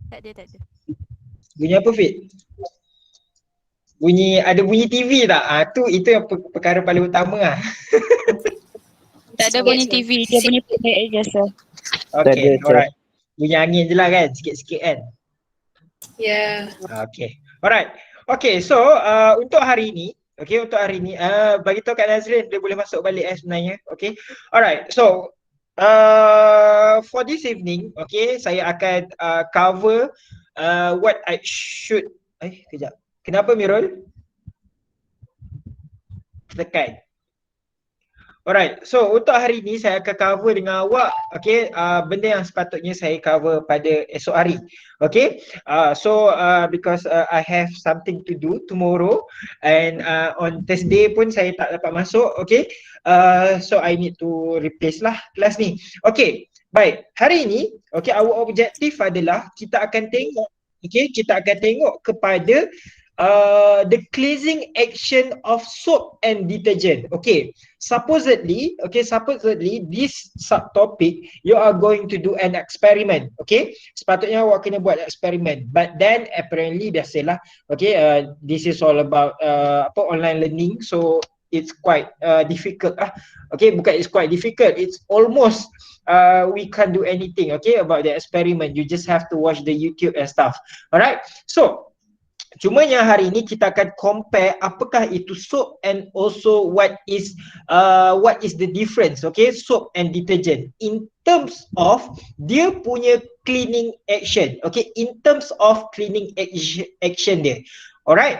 Tak ada. Bunyi apa, Fit? Ada bunyi TV tak? Itu yang perkara paling utama lah. Tak ada bunyi TV, dia bunyi pendek je sir. Okay, alright. Bunyi angin je lah kan, sikit-sikit kan? Ya. Okay, alright. Okay, so untuk hari ni, bagi tahu Kak Nazrin, dia boleh masuk balik sebenarnya. Okay, alright. So, for this evening, okay, saya akan cover what I should. Kejap. Kenapa Mirul? Tekan. Alright, so untuk hari ni saya akan cover dengan awak, okay, benda yang sepatutnya saya cover pada esok hari, okay. Because I have something to do tomorrow and on Thursday pun saya tak dapat masuk, okay. So I need to replace lah kelas ni. Okay, baik. Hari ni, okay, our objektif adalah kita akan tengok kepada the cleansing action of soap and detergent. Okay, supposedly this subtopic you are going to do an experiment. Okay, sepatutnya awak kena buat eksperimen, but then apparently biasalah, okay, this is all about online learning, so it's quite difficult lah. Okay, bukan it's quite difficult, it's almost we can't do anything, okay, about the experiment. You just have to watch the YouTube and stuff. Alright, so cumanya hari ini kita akan compare apakah itu soap and also what is the difference, okay, soap and detergent in terms of dia punya cleaning action, okay, in terms of cleaning action dia. Alright,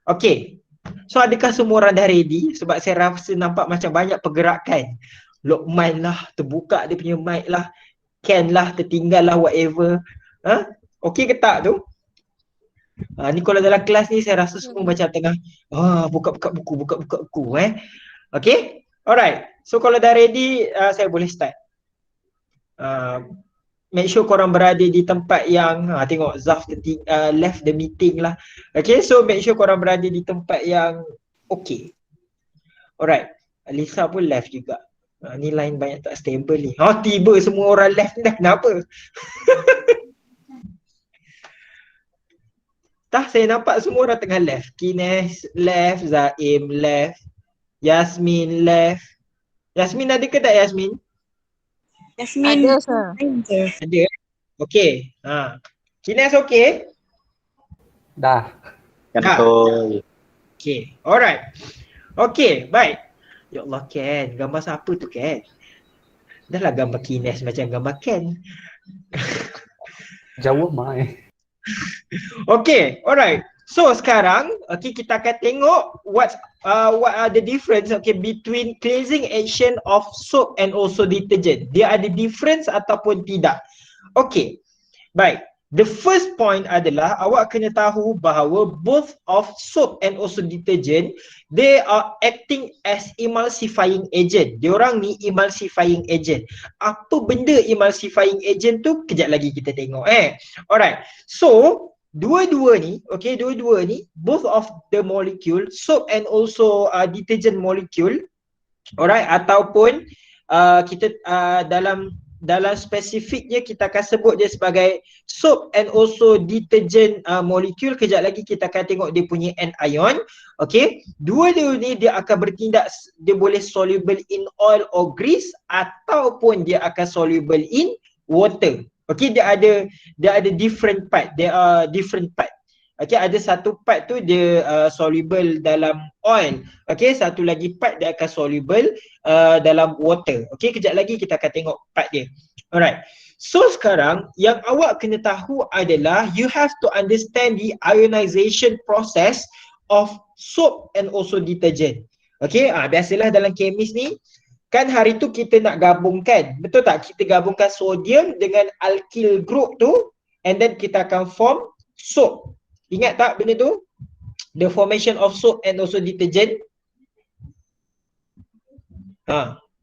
okay. So adakah semua orang dah ready? Sebab saya rasa nampak macam banyak pergerakan. Lokman lah, terbuka dia punya mic lah, Ken lah, tertinggal lah, whatever. Okay ke tak tu? Ni kalau dalam kelas ni saya rasa semua macam tengah buka-buka buku Okay, alright. So kalau dah ready, saya boleh start. Make sure korang berada di tempat yang tengok Zaf left the meeting lah. Okay, so make sure korang berada di tempat yang okay. Alright, Lisa pun left juga. Ni line banyak tak stable ni. Tiba semua orang left ni dah, kenapa? Saya nampak semua orang tengah left. Kines left, Zaim left, Yasmin left. Yasmin ada ke tak Yasmin? Yasmin Ada sir. Ada. Okay. Kines okay? Dah. Betul. Okay. Alright. Okay, baik. Ya Allah Ken, gambar siapa tu Ken? Dah lah gambar Kines macam gambar Ken. Jauh mai. Okay, alright. So sekarang, okay, kita akan tengok what are the difference, okay, between cleansing action of soap and also detergent. Dia ada difference ataupun tidak? Okay, baik. The first point adalah awak kena tahu bahawa both of soap and also detergent, they are acting as emulsifying agent. Diorang ni emulsifying agent. Apa benda emulsifying agent tu? Kejap lagi kita tengok Alright. So, dua-dua ni, both of the molecule, soap and also detergent molecule, alright, ataupun kita dalam spesifiknya kita akan sebut dia sebagai soap and also detergent molecule. Kejap lagi kita akan tengok dia punya anion. Okay, dua-dua ni dia akan bertindak, dia boleh soluble in oil or grease ataupun dia akan soluble in water. Okay, dia ada different part. There are different part. Okay, ada satu part tu dia soluble dalam oil. Okay, satu lagi part dia akan soluble dalam water. Okay, kejap lagi kita akan tengok part dia. Alright. So sekarang yang awak kena tahu adalah you have to understand the ionization process of soap and also detergent. Okay, biasalah dalam kemis ni kan hari tu kita nak gabungkan, betul tak? Kita gabungkan sodium dengan alkyl group tu and then kita akan form soap. Ingat tak benda tu? The formation of soap and also detergent.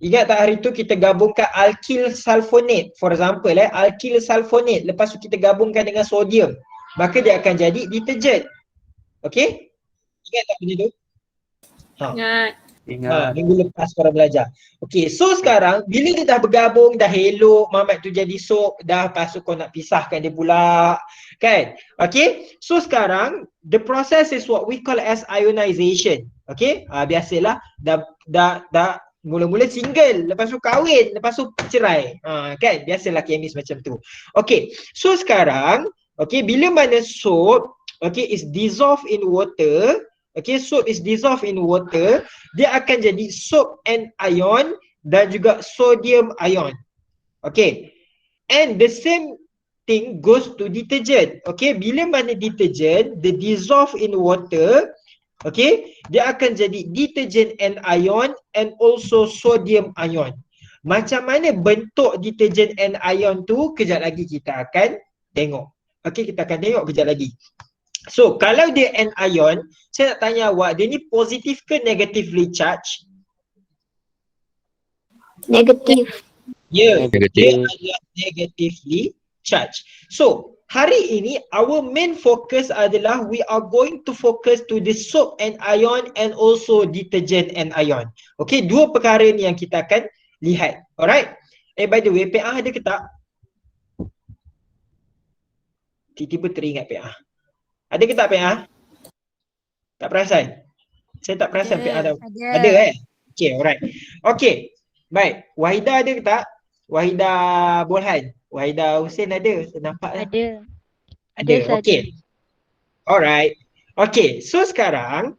Ingat tak hari tu kita gabungkan alkyl sulfonate, for example alkyl sulfonate, lepas tu kita gabungkan dengan sodium, maka dia akan jadi detergent. Okay? Ingat tak benda tu? Ingat. Ingat. Minggu lepas korang belajar. Okay, so sekarang bila dia dah bergabung, dah elok, Mamat tu jadi soap, dah lepas tu kau nak pisahkan dia pula, kan? Okay, so sekarang the process is what we call as ionization. Okay, biasalah dah mula-mula single, lepas tu kahwin, lepas tu cerai. Kan? Biasalah kemis macam tu. Okay, so sekarang, okay, bila mana soap, okay, is dissolved in water, okay, soap is dissolved in water, dia akan jadi soap and ion dan juga sodium ion. Okay, and the same thing goes to detergent. Okay, bila mana detergent, the dissolve in water, okay, dia akan jadi detergent and ion and also sodium ion. Macam mana bentuk detergent and ion tu, kejap lagi kita akan tengok. Okay, kita akan tengok kejap lagi. So, kalau dia an ion, saya nak tanya awak, dia ni positif ke negatively charged? Negatif. Ya, Negatif. dia adalah negatively charged. So, hari ini our main focus adalah we are going to focus to the soap and ion and also detergent and ion. Okay, dua perkara ni yang kita akan lihat. Alright? By the way, PA ada ke tak? Tiba-tiba teringat PA. Ada ke tak PA? Tak perasan? Saya tak perasan PA dah. Ada Okay, alright. Okay, baik. Wahidah ada ke tak? Wahidah Bolhan. Wahidah Hussein ada? Saya nampak lah. Ada. Saja. Okay. Alright. Okay, so sekarang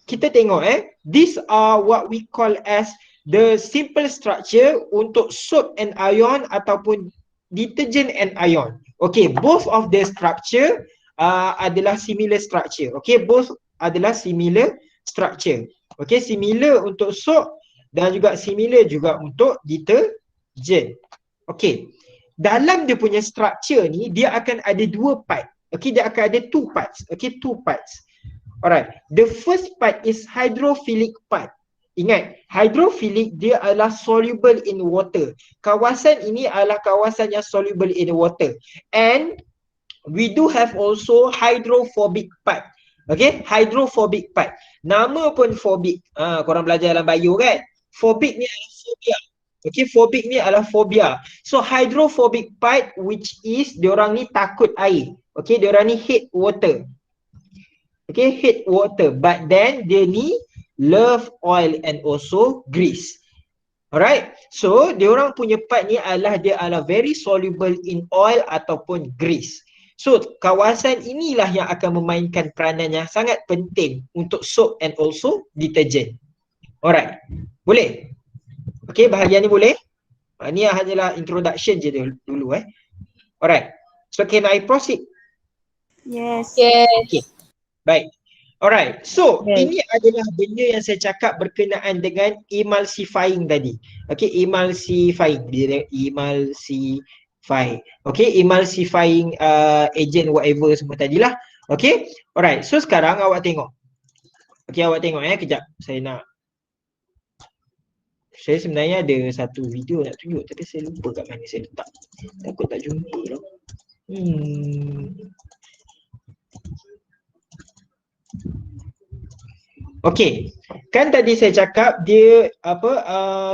kita tengok these are what we call as the simple structure untuk soap and ion ataupun detergent and ion. Okay, both of the structure adalah similar structure. Okay, both adalah similar structure. Okay, similar untuk soap dan juga similar juga untuk detergent. Okay, dalam dia punya structure ni, dia akan ada dua part. Okay, dia akan ada two parts. Okay, two parts. Alright, the first part is hydrophilic part. Ingat, hydrophilic dia adalah soluble in water. Kawasan ini adalah kawasan yang soluble in water. And we do have also hydrophobic part. Okay, hydrophobic part. Nama pun phobic. Korang belajar dalam bio kan? Phobic ni adalah phobia. Okay, phobic ni adalah phobia. So hydrophobic part which is diorang ni takut air. Okay, diorang ni hate water. Okay, hate water. But then dia ni love oil and also grease. Alright, so diorang punya part ni adalah dia adalah very soluble in oil ataupun grease. So kawasan inilah yang akan memainkan peranan yang sangat penting untuk soap and also detergent. Alright, boleh? Okay, bahagian ni boleh? Ni hanyalah introduction je dulu Alright, so can I proceed? Yes. Okay, baik. Alright, so Yes. ini adalah benda yang saya cakap berkenaan dengan emulsifying tadi. Okay, emulsifying. Okay, emulsifying agent whatever semua tadilah. Okay, alright. So sekarang awak tengok. Okay, awak tengok kejap. Saya sebenarnya ada satu video nak tunjuk tapi saya lupa kat mana saya letak. Takut tak jumpa lah. Okay, kan tadi saya cakap dia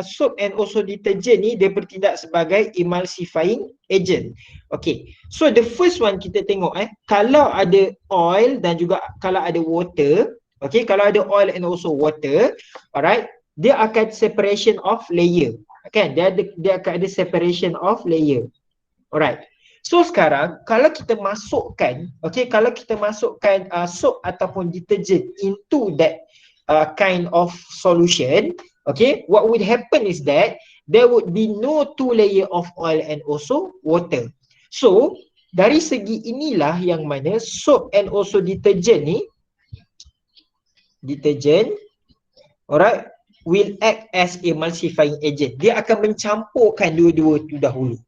soap and also detergent ni dia bertindak sebagai emulsifying agent. Okay, so the first one kita tengok kalau ada oil dan juga kalau ada water, okay, kalau ada oil and also water, alright, dia akan separation of layer. Kan, dia akan ada separation of layer. Alright. So sekarang kalau kita masukkan, okay, kalau kita masukkan soap ataupun detergent into that kind of solution, okay, what would happen is that there would be no two layer of oil and also water. So dari segi inilah yang mana soap and also detergent ni, alright, will act as emulsifying agent. Dia akan mencampurkan dua-dua tu dahulu.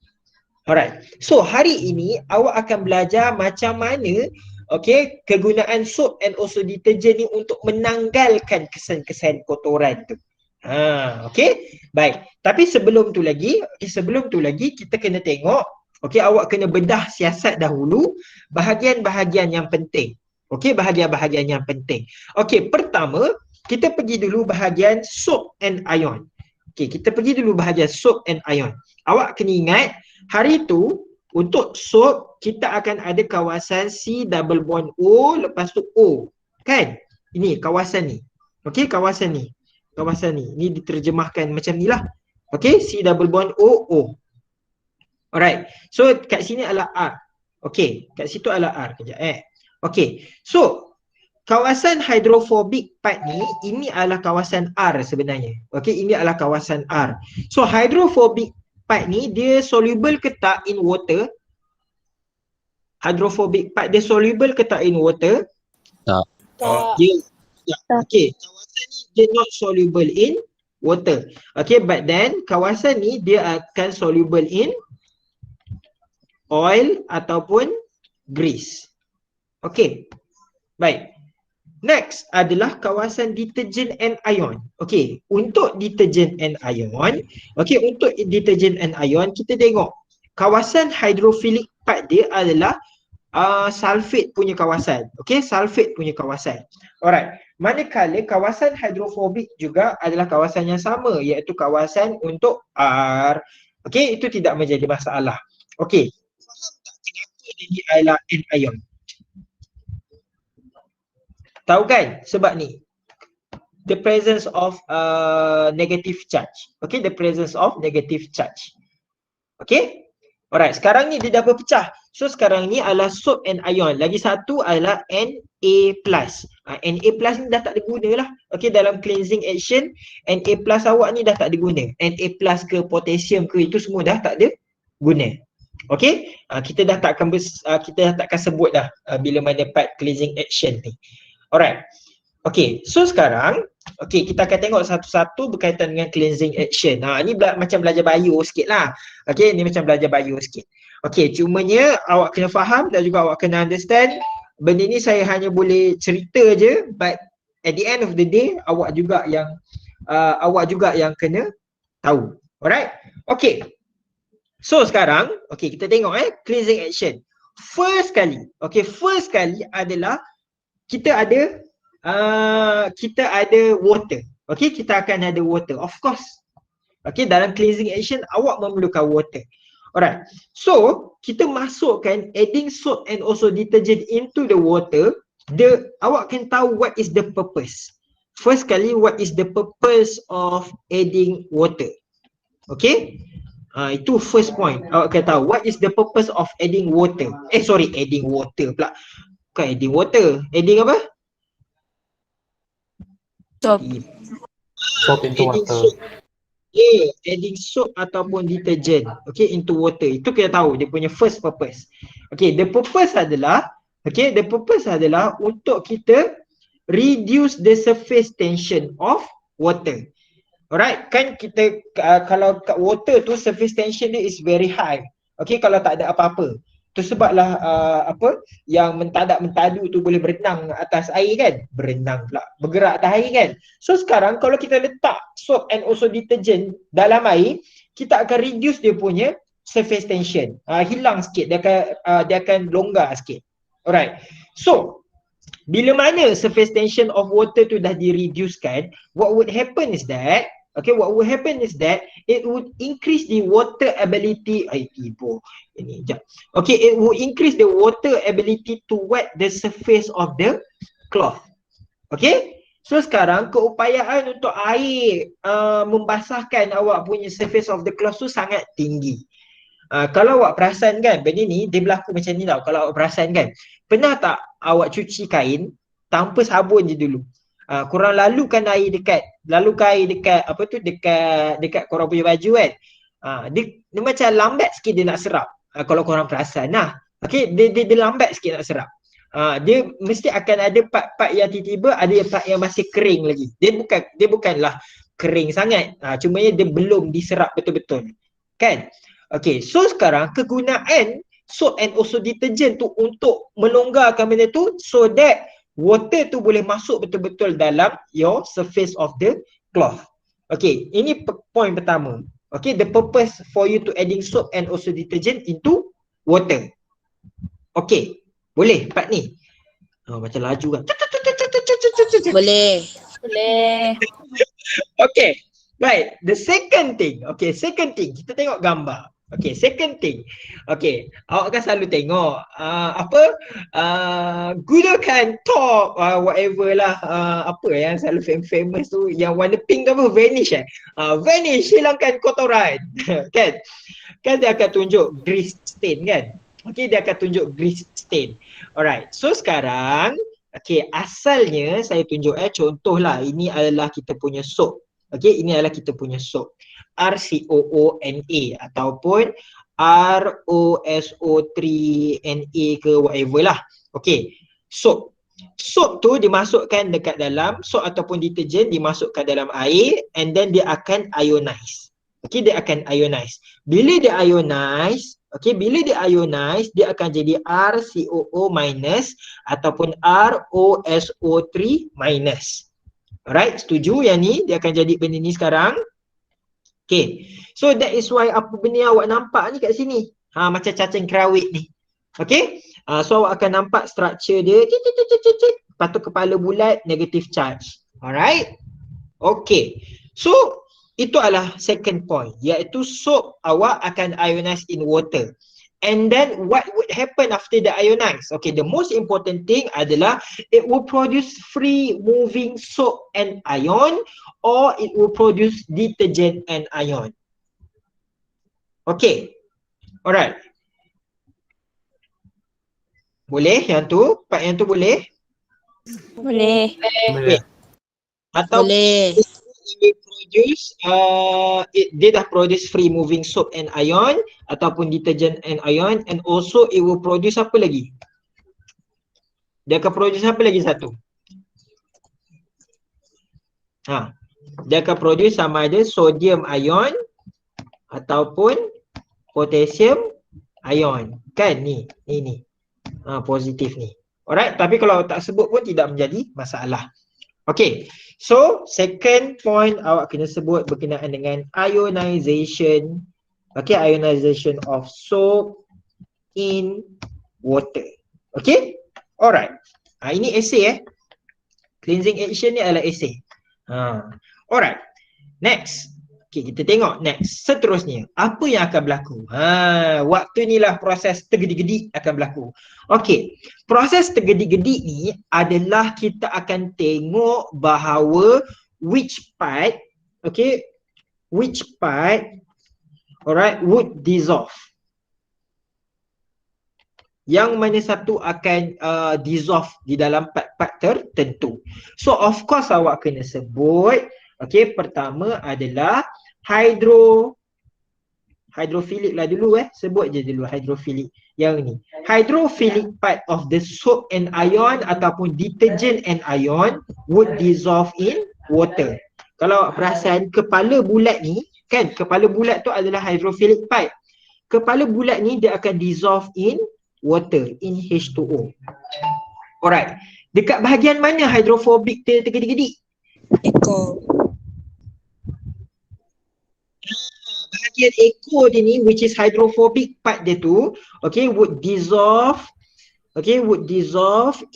Alright, so hari ini awak akan belajar macam mana okay, kegunaan soap and also detergent ni untuk menanggalkan kesan-kesan kotoran tu. Okay, baik. Tapi sebelum tu lagi kita kena tengok, okay, awak kena bedah siasat dahulu bahagian-bahagian yang penting. Okay, bahagian-bahagian yang penting. Okay, pertama, kita pergi dulu bahagian soap and ion. Okey, kita pergi dulu bahagian soap and ion. Awak kena ingat, hari tu untuk soap kita akan ada kawasan C double bond O lepas tu O. Kan? Ini kawasan ni. Okey, kawasan ni. Kawasan ni. Ni diterjemahkan macam ni lah. Okey, C double bond O O. Alright. So kat sini adalah R. Okey, kat situ adalah R. Kejap Okey. So kawasan hydrophobic part ni, ini adalah kawasan R sebenarnya. Okey, ini adalah kawasan R. So hydrophobic part ni dia soluble ke tak in water? Hydrophobic part dia soluble ke tak in water? Tak. Dia okey, kawasan ni dia not soluble in water. Okay, but then kawasan ni dia akan soluble in oil ataupun grease. Okay, baik. Next adalah kawasan detergent and ion. Okay, untuk detergent and ion, okay, untuk detergent and ion kita tengok kawasan hydrophilic part dia adalah sulfate punya kawasan. Okay, sulfate punya kawasan. Alright. Manakala kawasan hydrophobic juga adalah kawasan yang sama, iaitu kawasan untuk R. Okay, itu tidak menjadi masalah. Okay, faham tak kenapa dia adalah anion? Tahu kan sebab ni? The presence of negative charge. Okay, the presence of negative charge. Okay, alright, sekarang ni dia dah berpecah. So sekarang ni adalah soap and ion. Lagi satu adalah Na+. Na plus ni dah tak ada guna lah. Okay, dalam cleansing action, Na plus awak ni dah tak ada guna. Na plus ke potassium ke itu semua dah tak ada guna. Okay, kita dah takkan sebut dah bila mana part cleansing action ni. Alright. Okay, so sekarang okay, kita akan tengok satu-satu berkaitan dengan cleansing action. Ni macam belajar bio sikit lah. Okay, ni macam belajar bio sikit. Okay, cumanya awak kena faham dan juga awak kena understand. Benda ni saya hanya boleh cerita je, but at the end of the day awak juga yang kena tahu. Alright? Okay. So sekarang, okay, kita tengok cleansing action. First kali adalah kita ada water. Okay, kita akan ada water. Of course. Okay, dalam cleansing action awak memerlukan water. Alright. So, kita masukkan adding soap and also detergent into the water. Awak can tahu what is the purpose. First kali, what is the purpose of adding water? Okay. Itu first point. Awak akan tahu what is the purpose of adding water. Adding water pula. Bukan adding water. Adding apa? Soap. Soap into water. Adding soap ataupun detergent, okay, into water. Itu kita tahu dia punya first purpose. Okay, the purpose adalah untuk kita reduce the surface tension of water. Alright, kan kita kalau kat water tu surface tension dia is very high. Okay, kalau tak ada apa-apa. Tu sebablah yang mentadak mentadu tu boleh berenang atas air kan? Berenang pula, bergerak atas air kan? So sekarang kalau kita letak soap and also detergent dalam air, kita akan reduce dia punya surface tension. Hilang sikit, dia akan longgar sikit. Alright. So bila mana surface tension of water tu dah di-reducekan, what would happen is that it would increase the water ability. It would increase the water ability to wet the surface of the cloth. Okay, so sekarang keupayaan untuk air membasahkan awak punya surface of the cloth tu sangat tinggi. Kalau awak perasan kan, benda ni dia berlaku macam ni tau. Kalau awak perasan kan, pernah tak awak cuci kain tanpa sabun je dulu? Korang lalukan air dekat korang punya baju kan. Dia macam lambat sikit dia nak serap. Kalau korang perasan okay, dia lambat sikit nak serap. Dia mesti akan ada part-part yang tiba-tiba ada part yang masih kering lagi. Dia bukanlah kering sangat. Cumanya dia belum diserap betul-betul. Kan? Okay, so sekarang kegunaan soap and also detergent tu untuk melonggarkan benda tu so that water tu boleh masuk betul-betul dalam your surface of the cloth. Okay, ini point pertama. Okay, the purpose for you to adding soap and also detergent into water. Okay, boleh part ni? Macam laju kan? Boleh. Boleh. Okay, right. The second thing, kita tengok gambar. Okay, second thing. Okay, awak kan selalu tengok gunakan top whatever lah, apa yang selalu famous tu, yang warna pink tu apa, vanish vanish, hilangkan kotoran. kan dia akan tunjuk grease stain kan. Okay, dia akan tunjuk grease stain. Alright, so sekarang asalnya saya tunjuk contohlah, ini adalah kita punya soap. Ini adalah kita punya soap. RCOONA ataupun ROSO3NA ke whatever lah. Soap. Soap tu dimasukkan dekat dalam, soap ataupun deterjen dimasukkan dalam air and then dia akan ionize. Dia akan ionize. Bila dia ionize, dia akan jadi RCOO minus ataupun ROSO3 minus. Alright, setuju yang ni? Dia akan jadi benda ni sekarang. So that is why apa benda yang awak nampak ni kat sini. Macam cacing kerawit ni. So awak akan nampak structure dia. Lepas tu kepala bulat, negative charge. Alright? So itu adalah second point, iaitu soap awak akan ionize in water. And then what would happen after the ionize? The most important thing adalah it will produce free moving soap and ion, or it will produce detergent and ion. Alright. Boleh yang tu? Part yang tu boleh? Boleh. Boleh. Atau Boleh. it will produce dia dah produce free moving soap and ion ataupun detergent and ion, and also it will produce apa lagi? Dia akan produce apa lagi satu? Dia akan produce sama ada sodium ion ataupun potassium ion. Kan ni. Positif ni. Alright, tapi kalau tak sebut pun tidak menjadi masalah. So second point awak kena sebut berkenaan dengan ionization. Ionization of soap in water. Alright. Ini essay Cleansing action ni adalah essay. Alright. Next. Kita tengok next. Seterusnya, apa yang akan berlaku? Waktu inilah proses tergedik-gedik akan berlaku. Proses tergedik-gedik ni adalah kita akan tengok bahawa which part would dissolve. Yang mana satu akan dissolve di dalam part-part tertentu. So of course awak kena sebut, pertama adalah hydrophilic lah dulu sebut je dulu hydrophilic. Yang ni, hydrophilic part of the soap and ion ataupun detergent and ion would dissolve in water. Kalau perasan kepala bulat ni kan, kepala bulat tu adalah hydrophilic part. Kepala bulat ni dia akan dissolve in water, in H2O. Alright. Dekat bahagian mana hydrophobic dia tergedik-gedik? Ekor. Bahagian ekor dia ni, which is hydrophobic part dia tu, would dissolve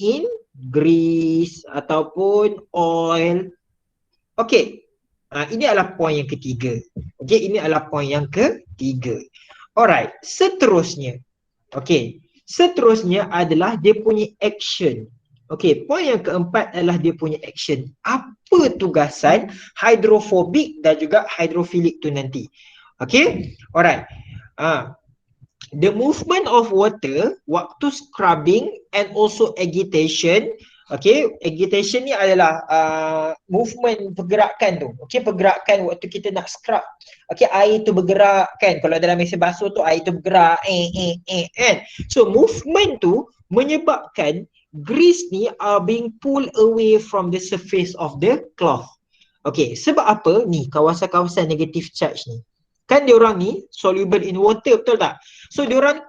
in grease ataupun oil. Ini adalah poin yang ketiga. Ini adalah poin yang ketiga. Alright, seterusnya adalah dia punya action. Poin yang keempat adalah dia punya action. Apa tugasan hydrophobic dan juga hydrophilic tu nanti? Alright. The movement of water waktu scrubbing and also agitation. Agitation ni adalah movement, pergerakan tu. Pergerakan waktu kita nak scrub. Air tu bergerak kan. Kalau dalam mesin basuh tu air tu bergerak. Kan. So movement tu menyebabkan grease ni are being pulled away from the surface of the cloth. Sebab apa? Ni kawasan-kawasan negative charge ni. Kan diorang ni soluble in water, betul tak? So diorang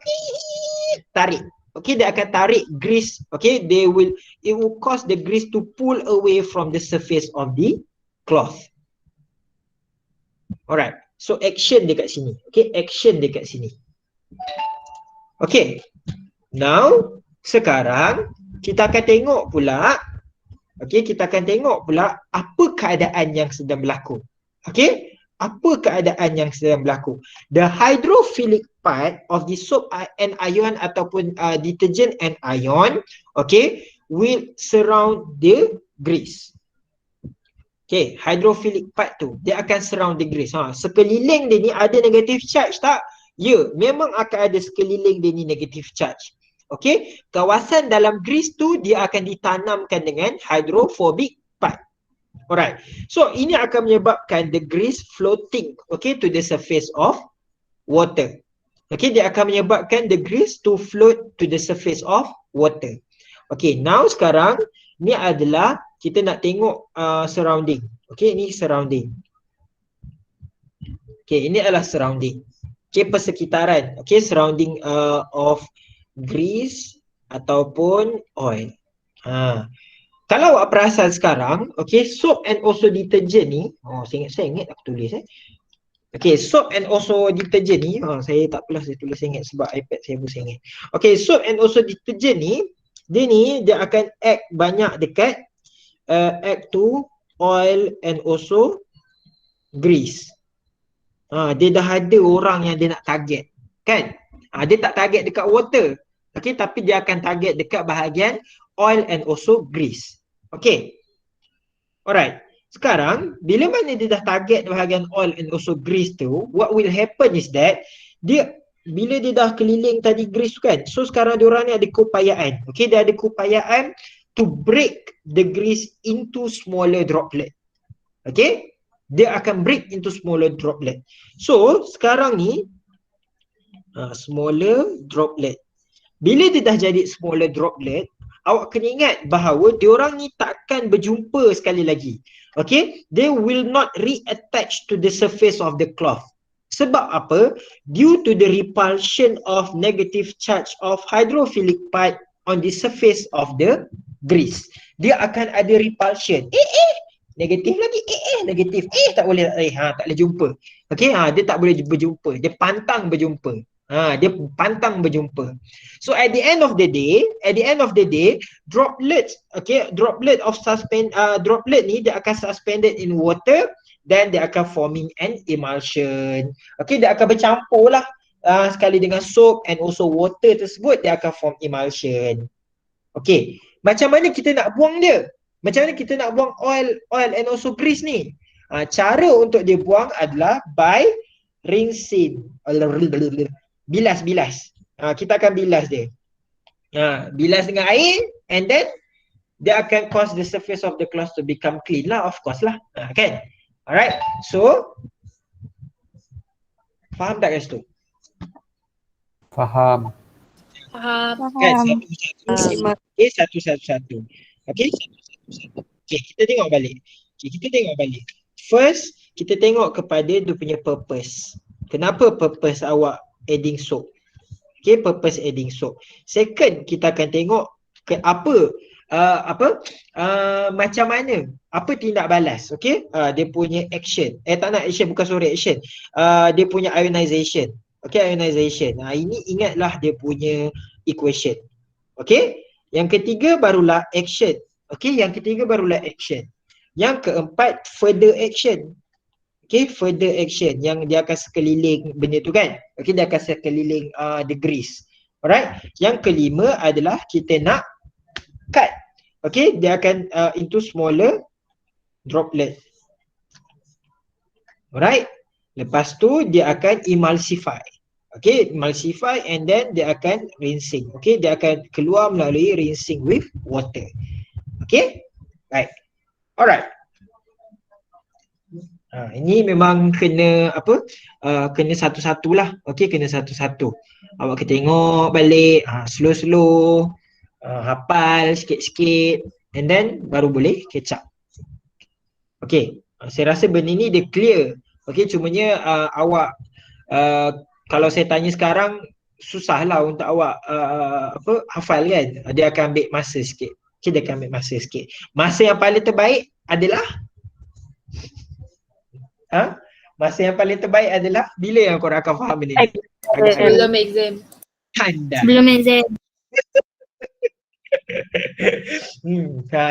tarik. Dia akan tarik grease. It will cause the grease to pull away from the surface of the cloth. Alright. So action dekat sini. Action dekat sini. Now sekarang kita akan tengok pula okey, kita akan tengok pula apa keadaan yang sedang berlaku. Okey, apa keadaan yang sedang berlaku. The hydrophilic part of the soap and ion ataupun detergent and ion, okay, will surround the grease. Okay, hydrophilic part tu, dia akan surround the grease. Sekeliling dia ni ada negative charge tak? Ya, memang akan ada sekeliling dia ni negative charge. Okay, kawasan dalam grease tu dia akan ditanamkan dengan hydrophobic part. Alright, so ini akan menyebabkan the grease floating, okay, to the surface of water. Okay, dia akan menyebabkan the grease to float to the surface of water. Okay, now sekarang ni adalah kita nak tengok surrounding. Okay, ini surrounding. Okay, ini adalah surrounding. Okay, persekitaran. Okay, surrounding of grease ataupun oil. Kalau awak perasan sekarang, okay, soap and also detergent ni, saya ingat aku tulis okay, soap and also detergent ni, saya tak apalah saya tulis, saya ingat sebab iPad saya pun saya ingat. Okay, soap and also detergent ni, dia akan act banyak dekat act to oil and also grease. Dia dah ada orang yang dia nak target, kan? Dia tak target dekat water, okay, tapi dia akan target dekat bahagian oil and also grease. Okay, alright. Sekarang bila mana dia dah target bahagian oil and also grease tu, what will happen is that bila dia dah keliling tadi grease tu kan, so sekarang diorang ni ada keupayaan, okay, dia ada keupayaan to break the grease into smaller droplet. Okay, dia akan break into smaller droplet. So sekarang ni smaller droplet, bila dia dah jadi smaller droplet, awak kena ingat bahawa diorang ni takkan berjumpa sekali lagi. Okay, they will not reattach to the surface of the cloth. Sebab apa? Due to the repulsion of negative charge of hydrophilic part on the surface of the grease. Dia akan ada repulsion. Negatif lagi. Negatif. Tak boleh jumpa. Okay, dia tak boleh berjumpa. Dia pantang berjumpa. Dia pantang berjumpa. So at the end of the day, droplets, okay, droplet ni dia akan suspended in water, then dia akan forming an emulsion. Okay, dia akan bercampur lah sekali dengan soap and also water tersebut, dia akan form emulsion. Okay, macam mana kita nak buang dia? Macam mana kita nak buang oil and also grease ni? Cara untuk dia buang adalah by rinsing. Bilas. Kita akan bilas dia. Bilas dengan air, and then dia akan cause the surface of the cloth to become clean lah, of course lah. Kan? Alright, so faham tak guys tu? Faham. Kan, satu-satu. Okay, satu-satu. Okay, kita tengok balik. First, kita tengok kepada dia punya purpose. Kenapa purpose awak adding soap? Okay, purpose adding soap. Second, kita akan tengok ke macam mana, apa tindak balas, okay, dia punya action, action, dia punya ionization. Okay, ionization. Ini ingatlah dia punya equation. Okay, yang ketiga barulah action. Okay, yang keempat further action. Okay, further action yang dia akan sekeliling benda tu kan. Okay, dia akan sekeliling the grease. Alright, yang kelima adalah kita nak cut. Okay, dia akan into smaller droplet. Alright, lepas tu dia akan emulsify. Okay, emulsify and then dia akan rinsing. Okay, dia akan keluar melalui rinsing with water. Okay, right. Alright. Ini memang kena kena satu-satulah. Okey, kena satu-satu. Awak kena tengok balik, slow-slow, hafal sikit-sikit, and then baru boleh catch up. Okey, saya rasa benda ni dia clear. Okey, cumanya awak kalau saya tanya sekarang susahlah untuk awak hafal kan. Dia akan ambil masa sikit. Okey, dia akan ambil masa sikit. Masa yang paling terbaik adalah masa yang paling terbaik adalah bila yang korang akan faham benda ni? Sebelum exam. Tanda. Sebelum exam.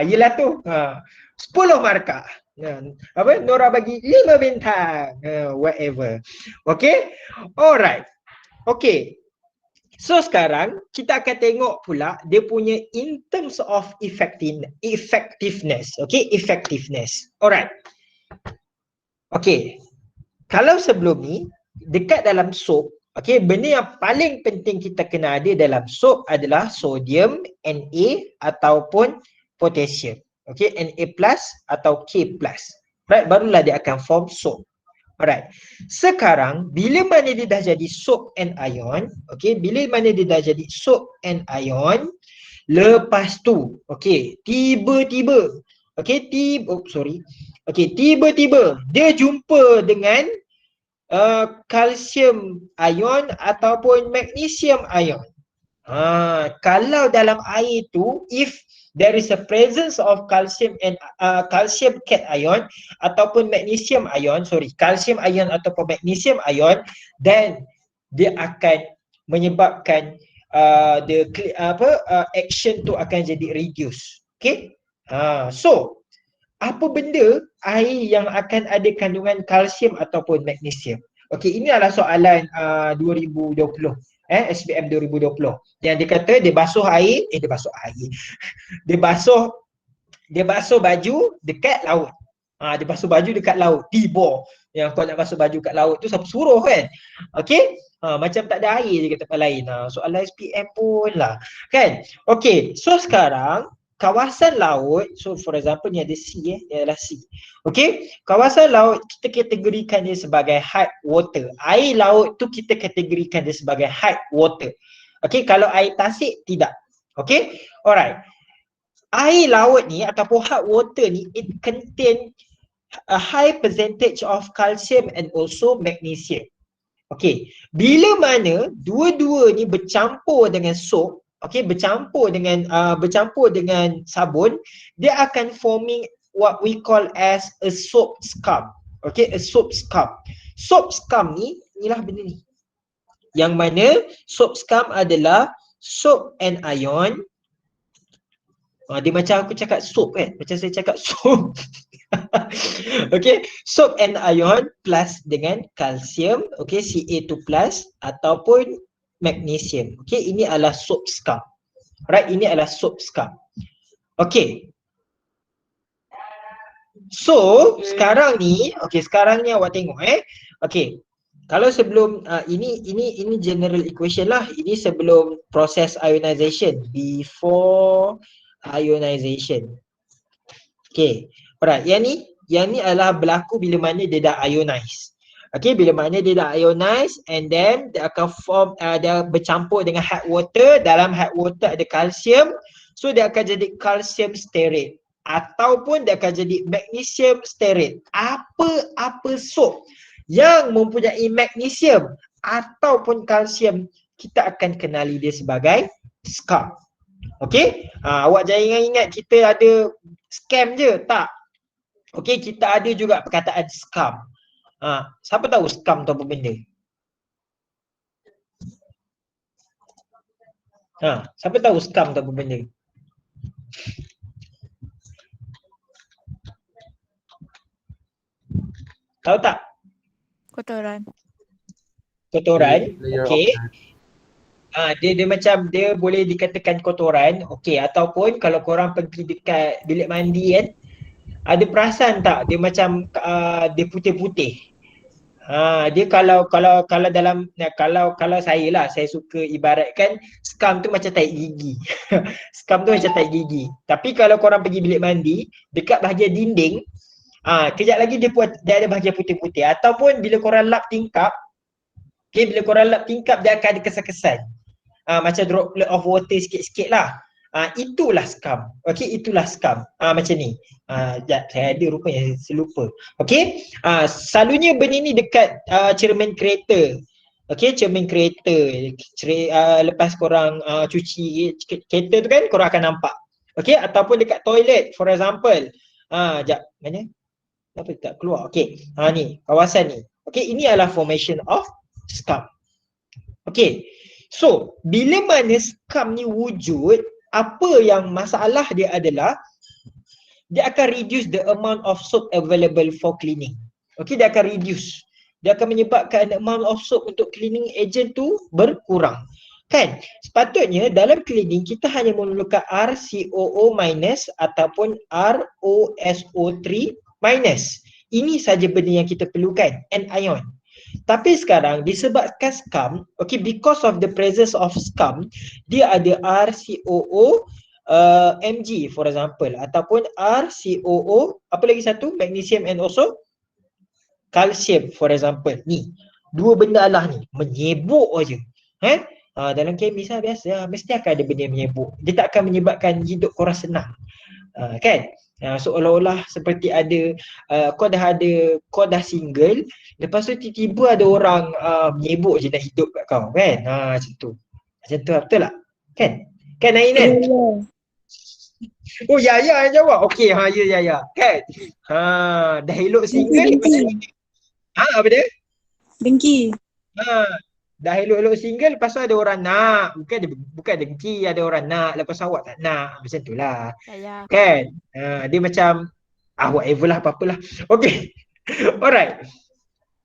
Yelah tu. 10 markah. Apa? Nora bagi 5 bintang. Whatever. Okay? Alright. Okay. So sekarang kita akan tengok pula dia punya in terms of effectiveness. Okay? Effectiveness. Alright. Okay. Kalau sebelum ni, dekat dalam soap, okay, benda yang paling penting kita kena ada dalam soap adalah sodium, Na ataupun potassium. Okay, Na plus atau K plus. Right, barulah dia akan form soap. Alright. Sekarang, bila mana dia dah jadi soap and ion, okay, bila mana dia dah jadi soap and ion, lepas tu, okay, tiba-tiba, okay, tiba-tiba dia jumpa dengan kalsium ion ataupun magnesium ion. Kalau dalam air tu, if there is a presence of calcium cation ataupun magnesium ion, calcium ion ataupun magnesium ion, then dia akan menyebabkan action tu akan jadi reduce. Okay? So apa benda air yang akan ada kandungan kalsium ataupun magnesium? Okey, ini adalah soalan 2020. SPM 2020. Yang dia kata dia basuh baju dekat laut. Dia basuh baju dekat laut, di bawah. Yang kau nak basuh baju kat laut tu siapa suruh kan? Okey? Macam tak ada air je kat tempat lain. Soalan SPM pun lah. Kan? Okey, so sekarang kawasan laut, so for example ni ada sea, ni adalah sea. Okey, kawasan laut kita kategorikan dia sebagai hard water. Air laut tu kita kategorikan dia sebagai hard water. Okey, kalau air tasik tidak. Okey, alright. Air laut ni ataupun hard water ni, it contain a high percentage of calcium and also magnesium. Okey, bila mana dua-dua ni bercampur dengan soap, okey, bercampur dengan sabun, dia akan forming what we call as a soap scum. Okey, a soap scum. Soap scum ni, inilah benda ni. Yang mana soap scum adalah soap and ion. Dia macam aku cakap soap kan, macam saya cakap soap. Okey, soap and ion plus dengan kalsium, okey, Ca2 plus ataupun magnesium. Okey, ini adalah soap scum. Right, ini adalah soap scum. Okey. So, sekarang ni awak tengok Okey. Kalau sebelum ini general equation lah. Ini sebelum proses ionization, before ionization. Okey. Alright, yang ni adalah berlaku bila mana dia dah ionize. Okay, bila mana dia dah ionize and then dia akan form, dia bercampur dengan hard water. Dalam hard water ada kalsium, so dia akan jadi calcium stearate ataupun dia akan jadi magnesium stearate. Apa soap yang mempunyai magnesium ataupun kalsium, kita akan kenali dia sebagai scum. Okay, awak jangan ingat kita ada scam je, tak. Okay, kita ada juga perkataan scum. Siapa tahu scum tu apa benda? Siapa tahu scum tu apa benda? Tahu tak? Kotoran. Okey. Dia macam, dia boleh dikatakan kotoran. Okey, ataupun kalau korang pergi dekat bilik mandi kan, ada perasan tak dia macam dia putih-putih. Dia kalau dalam kalau saya suka ibaratkan scum tu macam tahi gigi. Scum tu macam tahi gigi. Tapi kalau korang pergi bilik mandi, dekat bahagian dinding, kejap lagi dia ada bahagian putih-putih. Ataupun bila korang lap tingkap, bila korang lap tingkap dia akan ada kesan-kesan. Macam droplet of water sikit-sikit lah. Itulah scum. Okey, itulah scum. Macam ni. Saya ada rupanya, saya lupa. Okey. Selalunya benda ni dekat cermin kereta. Okey, cermin kereta. Lepas korang cuci kereta tu kan, korang akan nampak. Okey, ataupun dekat toilet for example. Sekejap, mana? Kenapa tak keluar? Okey. Ni, kawasan ni. Okey, ini adalah formation of scum. Okey. So, bila mana scum ni wujud, apa yang masalah dia adalah dia akan reduce the amount of soap available for cleaning. Okay, dia akan reduce. Dia akan menyebabkan the amount of soap untuk cleaning agent tu berkurang. Kan? Sepatutnya dalam cleaning kita hanya memerlukan RCOO minus ataupun ROSO3 minus. Ini saja benda yang kita perlukan, anion. Tapi sekarang disebabkan scum, okay, because of the presence of scum, dia ada RCOO Mg for example, ataupun RCOO, apa lagi satu, magnesium and also calcium for example. Ni dua benda lah ni menyebuk aja. Dalam kemis biasa mesti akan ada benda yang menyebuk. Dia tak akan menyebabkan hidup korang senang. Kan? Seolah-olah seperti ada kau dah single, lepas tu tiba-tiba ada orang menyebuk je nak hidup kat kau kan. Macam tu betul tak? Kan Ain kan? Oh ya yang jawab. Okey ya kan. Dah elok single. Apa dia? Dengki. Dah elok-elok single, lepas tu ada orang nak. Bukan dengki, ada orang nak, lepas awak tak nak. Macam tu lah. Kan? Dia macam, whatever lah, apa-apalah. Okay. Alright.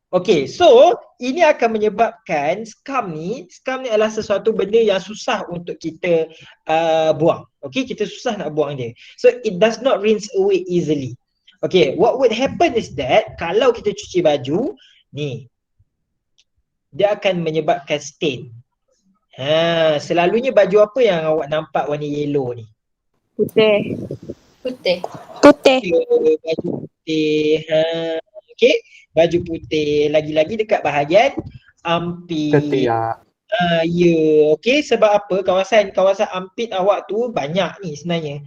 Okay, so ini akan menyebabkan scum ni adalah sesuatu benda yang susah untuk kita buang. Okay, kita susah nak buang dia. So, it does not rinse away easily. Okay, what would happen is that, kalau kita cuci baju, ni, dia akan menyebabkan stain. Selalunya baju apa yang awak nampak warna yellow ni? Putih. Baju putih. Okay, baju putih. Lagi-lagi dekat bahagian armpit. Ketiak. Ya, okay. Sebab apa? Kawasan armpit awak tu banyak ni sebenarnya.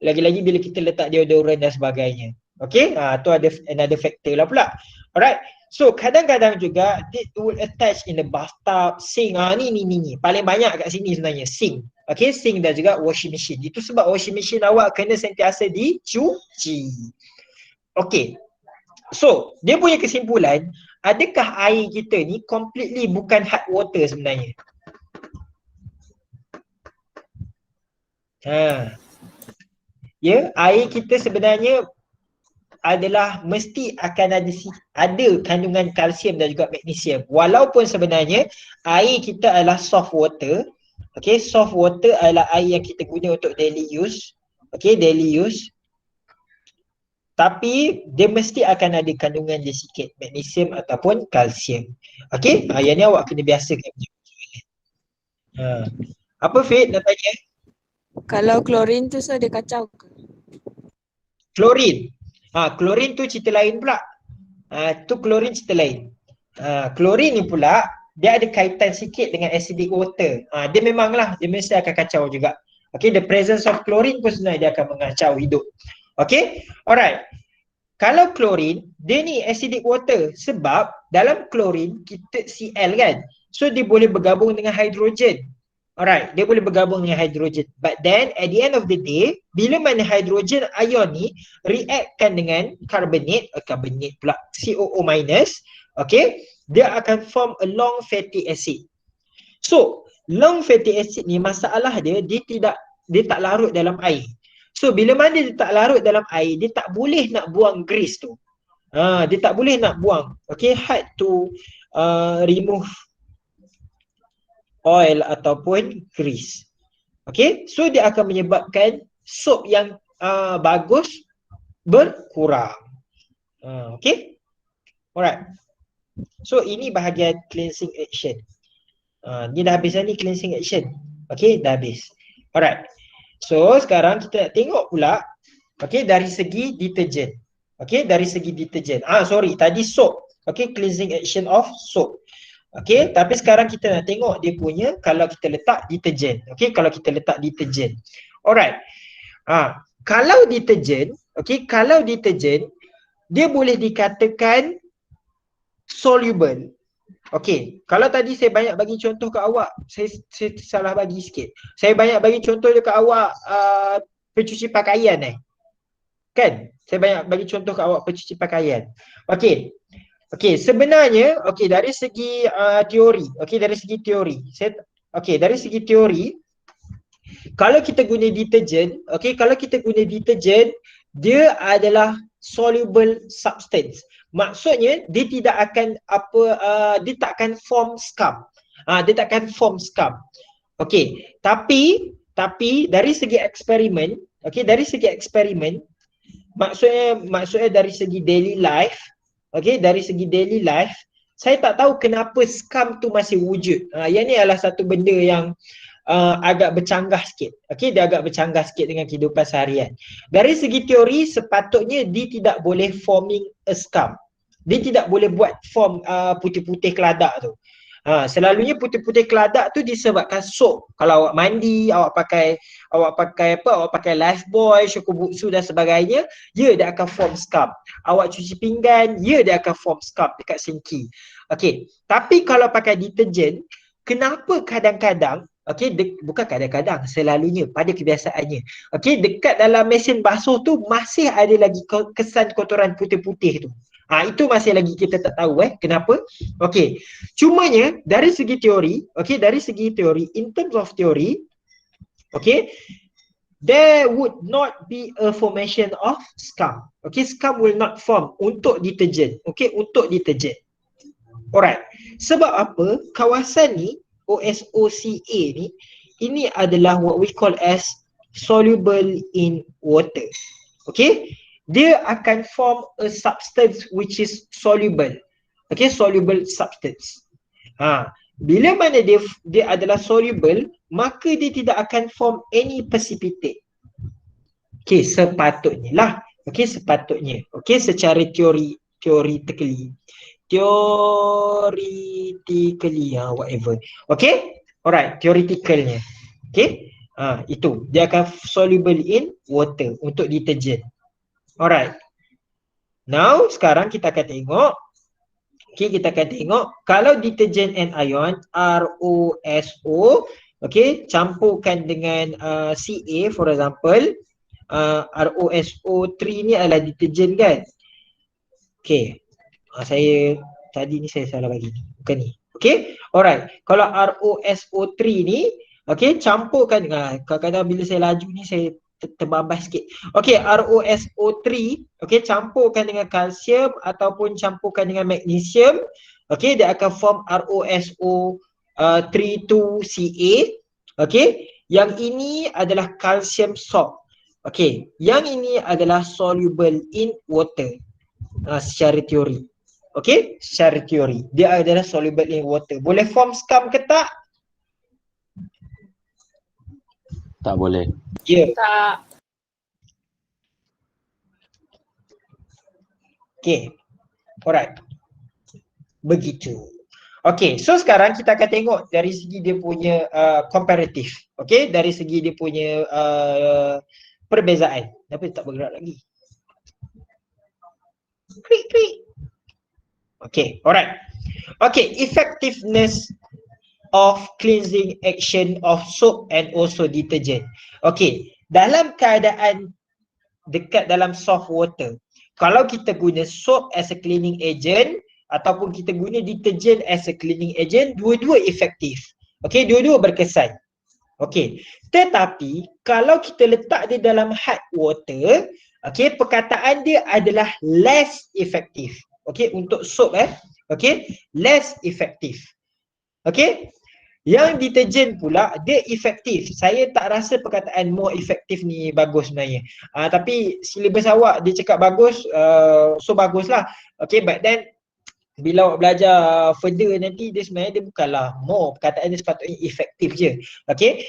Lagi-lagi bila kita letak deodorant dan sebagainya. Okay, tu ada another factor lah pula. Alright. So kadang-kadang juga it will attach in the bathtub, sink. Ni paling banyak kat sini sebenarnya, sink. Okay, sink dan juga washing machine. Itu sebab washing machine awak kena sentiasa dicuci. Okay. So, dia punya kesimpulan, adakah air kita ni completely bukan hard water sebenarnya? Air kita sebenarnya adalah mesti akan ada kandungan kalsium dan juga magnesium. Walaupun sebenarnya air kita adalah soft water. Okay, soft water adalah air yang kita guna untuk daily use. Okay, daily use. Tapi dia mesti akan ada kandungan dia sikit, magnesium ataupun kalsium. Okay, yang ni awak kena biasakan. Apa Fit nak tanya? Kalau klorin tu dia kacau ke? Klorin. Klorin tu cerita lain pula. Tu klorin cerita lain. Klorin ni pula dia ada kaitan sikit dengan acidic water. Dia memanglah, dia mesti akan kacau juga. Okay, the presence of klorin pun sebenarnya dia akan mengacau hidup. Okay, alright. Kalau klorin, dia ni acidic water sebab dalam klorin kita Cl kan. So dia boleh bergabung dengan hidrogen. Alright, dia boleh bergabung dengan hidrogen. But then at the end of the day, bila mana hidrogen ion ni reactkan dengan carbonate pula, COO minus, okay, dia akan form a long fatty acid. So, long fatty acid ni masalah dia tak larut dalam air. So, bila mana dia tak larut dalam air, dia tak boleh nak buang grease tu. Dia tak boleh nak buang. Okay, hard to remove oil ataupun grease. Okay, so dia akan menyebabkan soap yang bagus berkurang. Okay, alright. So ini bahagian cleansing action. Ni dah habis ni cleansing action. Okay, dah habis. Alright. So sekarang kita nak tengok pula, okay, dari segi deterjen. Okay, dari segi deterjen. Sorry, tadi soap. Okay, cleansing action of soap. Okay, tapi sekarang kita nak tengok dia punya kalau kita letak deterjen. Okay, kalau kita letak deterjen. Alright. Kalau deterjen, okay, kalau deterjen, dia boleh dikatakan soluble. Okay, kalau tadi saya banyak bagi contoh ke awak, saya salah bagi sikit. Saya banyak bagi contoh dekat awak pencuci pakaian kan? Saya banyak bagi contoh ke awak pencuci pakaian. Okay. Okay, sebenarnya, okay, dari segi teori, okay, dari segi teori, dari segi teori, kalau kita guna deterjen, okey, kalau kita guna deterjen, dia adalah soluble substance. Maksudnya dia tidak akan dia tak akan form scum. Dia tak akan form scum. Okey, tapi dari segi eksperimen, okey, dari segi eksperimen, maksudnya dari segi daily life, okey, dari segi daily life, saya tak tahu kenapa scum tu masih wujud. Yang ni adalah satu benda yang agak bercanggah sikit. Okey, dia agak bercanggah sikit dengan kehidupan seharian. Dari segi teori, sepatutnya dia tidak boleh forming a scum. Dia tidak boleh buat form putih-putih keladak tu. Selalunya putih-putih keladak tu disebabkan soap. Kalau awak mandi, awak pakai Lifebuoy, Shokubutsu dan sebagainya, dia akan form scum. Awak cuci pinggan, dia akan form scum dekat sinki. Okey, tapi kalau pakai deterjen, kenapa kadang-kadang, okey, bukan kadang-kadang, selalunya pada kebiasaannya, okey, dekat dalam mesin basuh tu masih ada lagi kesan kotoran putih-putih tu. Itu masih lagi kita tak tahu kenapa. Okey, cumanya dari segi teori, okey, dari segi teori, in terms of teori, okey, there would not be a formation of scum. Okey, scum will not form untuk deterjen. Okey, untuk deterjen. Alright. Sebab apa? Kawasan ni, OSOCA ni, ini adalah what we call as soluble in water. Okey? Dia akan form a substance which is soluble. Okay, soluble substance. Bila mana dia adalah soluble, maka dia tidak akan form any precipitate. Okay, sepatutnya lah. Okay, sepatutnya. Okay, secara theoretically, whatever. Okay, alright, theoreticalnya. Okay, itu dia akan soluble in water untuk deterjen. Alright. Now, sekarang kita akan tengok. Okay, kita akan tengok kalau deterjen and ion ROSO, okay, campurkan dengan CA for example, ROSO3 ni adalah deterjen kan. Okay, saya tadi ni saya salah bagi ni, bukan ni. Okay, alright. Kalau ROSO3 ni, okay, campurkan dengan, kadang-kadang bila saya laju ni saya terbabas sikit. Okey, ROSO3, okey, campurkan dengan kalsium ataupun campurkan dengan magnesium, okey, dia akan form ROSO32Ca. Okey, yang ini adalah calcium salt. Okey, yang ini adalah soluble in water. Secara teori. Okey, secara teori dia adalah soluble in water. Boleh form scum ke tak? Tak boleh. Ya. Tak. Okay. Alright. Begitu. Okay. So sekarang kita akan tengok dari segi dia punya comparative. Okay. Dari segi dia punya perbezaan. Kenapa dia tak bergerak lagi? Klik. Okay. Alright. Okay. Effectiveness of cleansing action of soap and also detergent. Okay, dalam keadaan dekat dalam soft water, kalau kita guna soap as a cleaning agent ataupun kita guna detergent as a cleaning agent, dua-dua efektif. Okay, dua-dua berkesan. Okay, tetapi kalau kita letak dia dalam hard water, okay, perkataan dia adalah less efektif. Okay, untuk soap okay, less efektif. Okay, yang deterjen pula dia efektif. Saya tak rasa perkataan more efektif ni bagus sebenarnya. Tapi silibus awak dia cakap bagus, so baguslah. Okay, but then bila awak belajar further nanti dia sebenarnya dia bukanlah more, perkataan dia sepatutnya efektif je. Okay,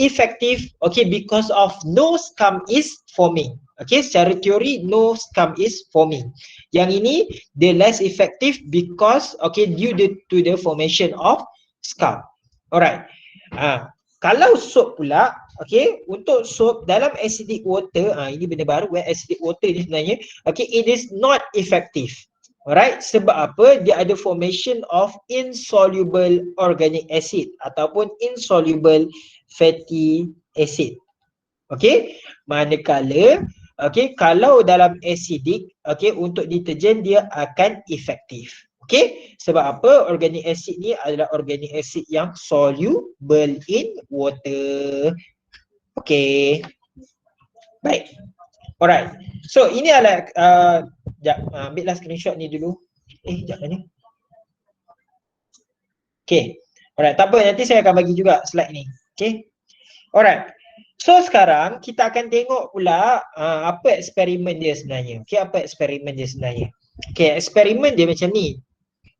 efektif, okay, because of no scum is forming. Okay, secara teori no scum is forming. Yang ini dia less effective because okay due to the formation of scum. Alright. Kalau soap pula, okay, untuk soap dalam acidic water, ini benda baru acidic water ni sebenarnya, okay, it is not effective. Alright, sebab apa? Dia ada formation of insoluble organic acid ataupun insoluble fatty acid. Okay, manakala, okay, kalau dalam acidic, okay, untuk deterjen dia akan efektif. Okay, sebab apa? Organic acid ni adalah organic acid yang soluble in water. Okay. Baik. Alright. So ini adalah sekejap, ambillah screenshot ni dulu. Sekejap ni. Okay. Alright, tak apa, nanti saya akan bagi juga slide ni. Okay. Alright. So sekarang kita akan tengok pula apa eksperimen dia sebenarnya. Okay, apa eksperimen dia sebenarnya. Okay, eksperimen dia macam ni.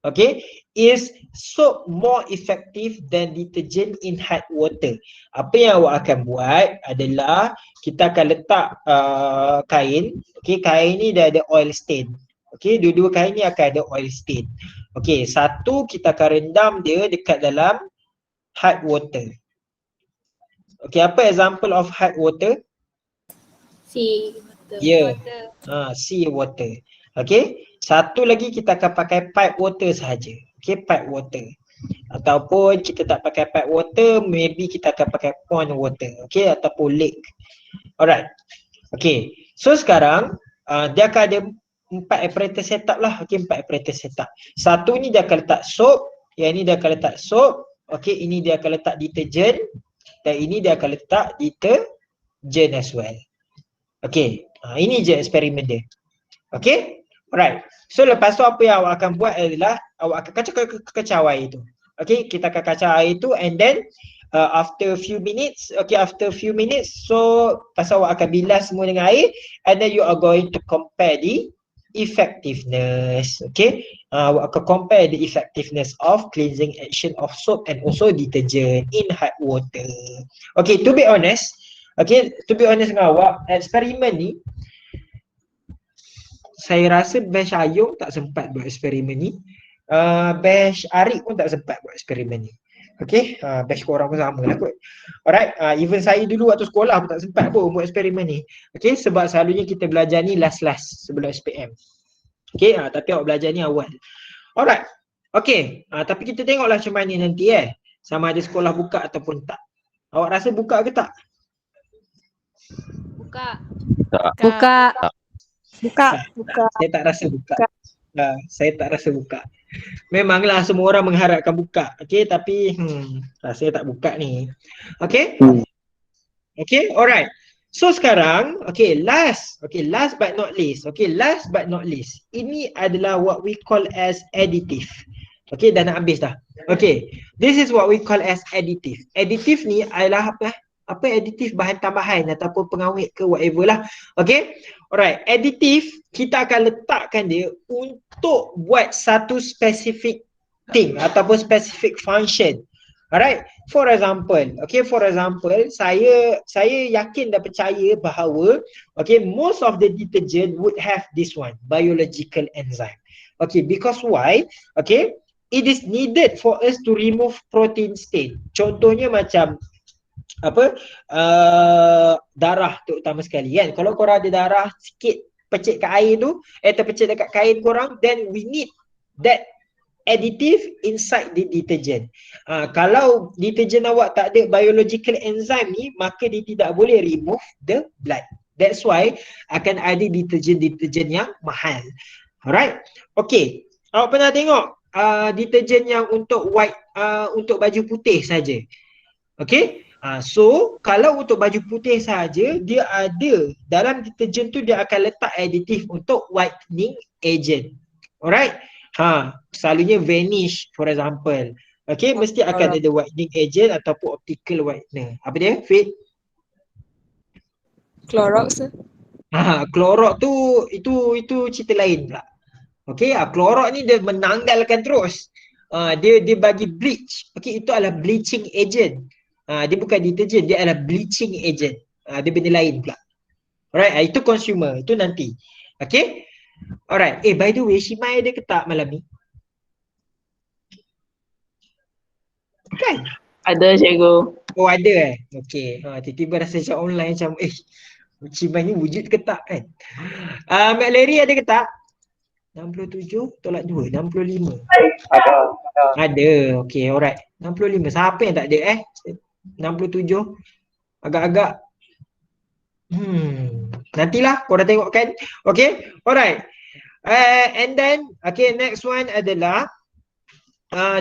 Okay, is soap more effective than detergent in hot water? Apa yang awak akan buat adalah kita akan letak kain. Okay, kain ni dah ada oil stain. Okay, dua-dua kain ni akan ada oil stain. Okay, satu kita akan rendam dia dekat dalam hot water. Okay, apa example of hot water? Sea water. Ya, sea water. Okay, satu lagi kita akan pakai pipe water sahaja. Okay, pipe water. Ataupun kita tak pakai pipe water, maybe kita akan pakai pond water. Okay, ataupun lake. Alright. Okay, so sekarang dia akan ada 4 apparatus setup lah. Okay, 4 apparatus setup. Satu ni dia akan letak soap, yang ni dia akan letak soap. Okay, ini dia akan letak detergent. Dan ini dia akan letak detergent as well. Okay, ini je eksperimen dia. Okay, alright. So lepas tu apa yang awak akan buat adalah awak akan kacau air tu. Okay, kita akan kacau air tu and then after few minutes, so pasal awak akan bilas semua dengan air and then you are going to compare the effectiveness. Okay, awak akan compare the effectiveness of cleansing action of soap and also detergent in hot water. Okay, to be honest dengan awak, eksperimen ni saya rasa batch Ayung tak sempat buat eksperimen ni. Batch Arik pun tak sempat buat eksperimen ni. Okay, batch korang pun sama lah kot. Alright, even saya dulu waktu sekolah pun tak sempat pun buat eksperimen ni. Okay, sebab selalunya kita belajar ni last sebelum SPM. Okay, tapi awak belajar ni awal. Alright, okay, tapi kita tengoklah macam mana nanti sama ada sekolah buka ataupun tak. Awak rasa buka ke tak? Buka. Tak. Buka. Buka. Saya tak rasa buka. Saya tak rasa buka. Memanglah semua orang mengharapkan buka. Okay, tapi rasanya tak buka ni. Okay? Okay, alright. So sekarang, last but not least. Ini adalah what we call as additive. Okay, dah nak habis dah. Okay, this is what we call as additive. Additive ni adalah apa additif, bahan tambahan ataupun pengawet ke whatever lah. Okay, alright, additif kita akan letakkan dia untuk buat satu specific thing ataupun specific function. Alright, for example, saya yakin dan percaya bahawa most of the detergent would have this one, biological enzyme. Okay, because why? Okay, it is needed for us to remove protein stain. Contohnya macam darah terutama sekali kan. Kalau korang ada darah sikit pecik kat air tu atau pecik dekat kain korang, then we need that additive inside the detergent. Kalau detergent awak tak ada biological enzyme ni, maka dia tidak boleh remove the blood. That's why akan ada detergent yang mahal. Alright. Okay, awak pernah tengok detergent yang untuk white, untuk baju putih saja. Okay, so kalau untuk baju putih saja, dia ada dalam detergent tu dia akan letak additif untuk whitening agent. Alright. Selalunya Vanish for example. Okay, mesti akan ada whitening agent ataupun optical whitener. Apa dia, Fit? Clorox. Clorox tu itu cerita lain pula. Okay, Clorox ni dia menanggalkan terus. Dia bagi bleach. Okay, itu adalah bleaching agent. Dia bukan detergent, dia adalah bleaching agent. Dia benda lain pula. Alright, itu consumer, itu nanti. Okay. Alright, by the way, Shimai ada ke tak malam ni? Kan? Ada, cikgu. Oh, ada Okay, tiba-tiba rasa macam online macam Shimai ni wujud ke tak kan? Mak Larry ada ke tak? 67 tolak 2, 65. Ada, okay, alright. 65, siapa yang tak ada 67 agak-agak nantilah korang tengok kan. Okay, alright. And then next one adalah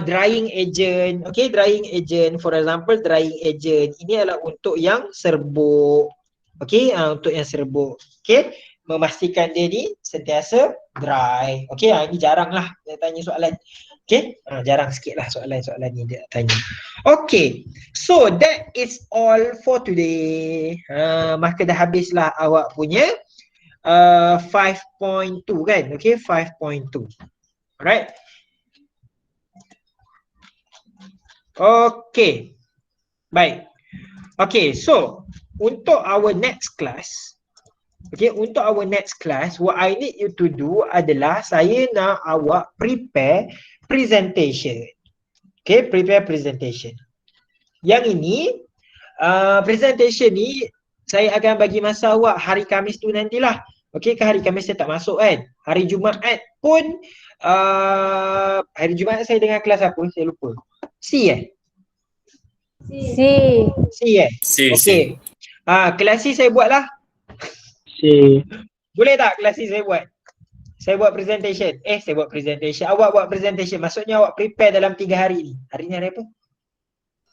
drying agent. Okay, drying agent. For example, drying agent. Ini adalah untuk yang serbuk. Okay, untuk yang serbuk. Okay, memastikan dia ni sentiasa dry. Okay, ini jarang lah dia tanya soalan. Okay, jarang sikit lah soalan-soalan ni dia tanya. Okay, so that is all for today. Maka dah habislah awak punya 5.2 kan? Okay, 5.2. Alright. Okay. Baik. Okay, so untuk our next class, what I need you to do adalah saya nak awak prepare presentation. Okay, prepare presentation. Yang ini, presentation ni saya akan bagi masa awak hari Khamis tu nantilah. Okay, ke hari Khamis saya tak masuk kan? Hari Jumaat pun, hari Jumaat saya dengar kelas apa? Saya lupa. C eh? C eh? Okay. Kelas C saya buat lah. Boleh tak kelas C saya buat? Saya buat presentation. Awak buat presentation. Maksudnya awak prepare dalam 3 hari ni. Hari ni hari apa?